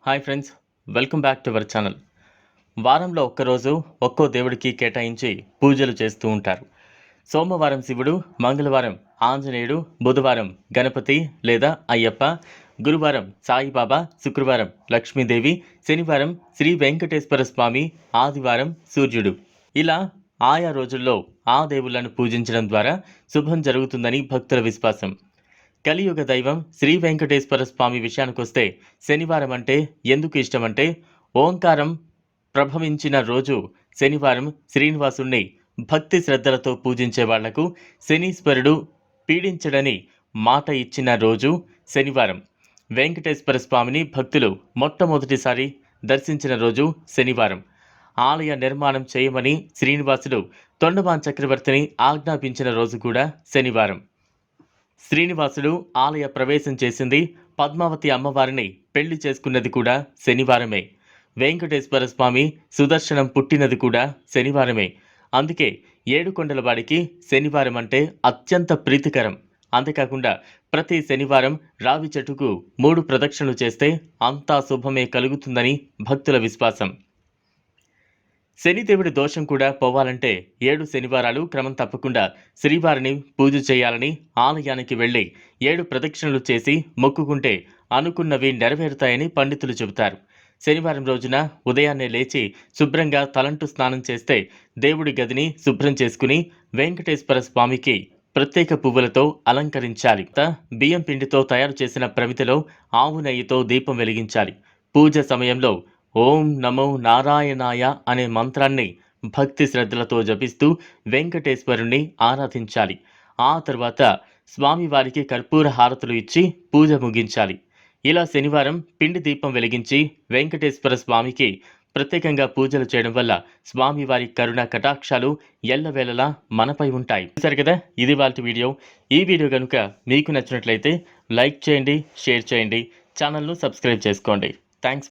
Hi friends, welcome back to our channel. వారంలో ఒక్కరోజు ఒక్కో దేవుడికి కేటాయించి పూజలు చేస్తూ ఉంటారు. సోమవారం శివుడు, మంగళవారం ఆంజనేయుడు, బుధవారం గణపతి లేదా అయ్యప్ప, గురువారం సాయిబాబా, శుక్రవారం లక్ష్మీదేవి, శనివారం శ్రీ వెంకటేశ్వర స్వామి, ఆదివారం సూర్యుడు. ఇలా ఆయా రోజుల్లో ఆ దేవుళ్లను పూజించడం ద్వారా శుభం జరుగుతుందని భక్తుల విశ్వాసం. కలియుగ దైవం శ్రీ వెంకటేశ్వర స్వామి విషయానికొస్తే శనివారం అంటే ఎందుకు ఇష్టమంటే, ఓంకారం ప్రభవించిన రోజు శనివారం శ్రీనివాసుణ్ణి భక్తి శ్రద్ధలతో పూజించే వాళ్లకు శనీశ్వరుడు పీడించడని మాట ఇచ్చిన రోజు శనివారం. వెంకటేశ్వర స్వామిని భక్తులు మొట్టమొదటిసారి దర్శించిన రోజు శనివారం. ఆలయ నిర్మాణం చేయమని శ్రీనివాసుడు తొండమాన్ చక్రవర్తిని ఆజ్ఞాపించిన రోజు కూడా శనివారం. శ్రీనివాసుడు ఆలయ ప్రవేశం చేసింది, పద్మావతి అమ్మవారిని పెళ్లి చేసుకున్నది కూడా శనివారమే. వెంకటేశ్వర స్వామి సుదర్శనం పుట్టినది కూడా శనివారమే. అందుకే ఏడుకొండలవాడికి శనివారం అంటే అత్యంత ప్రీతికరం. అంతేకాకుండా ప్రతి శనివారం రావి చెట్టుకు 3 ప్రదక్షిణలు చేస్తే అంతా శుభమే కలుగుతుందని భక్తుల విశ్వాసం. శనిదేవుడి దోషం కూడా పోవాలంటే 7 శనివారాలు క్రమం తప్పకుండా శ్రీవారిని పూజ చేయాలని ఆలయానికి వెళ్లి 7 ప్రదక్షిణలు చేసి మొక్కుకుంటే అనుకున్నవి నెరవేరుతాయని పండితులు చెబుతారు. శనివారం రోజున ఉదయాన్నే లేచి శుభ్రంగా తలంటు స్నానం చేస్తే దేవుడి గదిని శుభ్రం చేసుకుని వెంకటేశ్వర స్వామికి ప్రత్యేక పువ్వులతో అలంకరించాలి. బియ్యం పిండితో తయారు చేసిన ప్రమితిలో ఆవు నెయ్యితో దీపం వెలిగించాలి. పూజ సమయంలో ఓం నమో నారాయణాయ అనే మంత్రాన్ని భక్తి శ్రద్ధలతో జపిస్తూ వెంకటేశ్వరుణ్ణి ఆరాధించాలి. ఆ తర్వాత స్వామివారికి కర్పూర హారతులు ఇచ్చి పూజ ముగించాలి. ఇలా శనివారం పిండి దీపం వెలిగించి వెంకటేశ్వర స్వామికి ప్రత్యేకంగా పూజలు చేయడం వల్ల స్వామివారి కరుణ కటాక్షాలు ఎల్లవేళలా మనపై ఉంటాయి. చూశారు కదా, ఇది వాళ్ళ వీడియో. ఈ వీడియో కనుక మీకు నచ్చినట్లయితే లైక్ చేయండి, షేర్ చేయండి, ఛానల్ను సబ్స్క్రైబ్ చేసుకోండి. థ్యాంక్స్.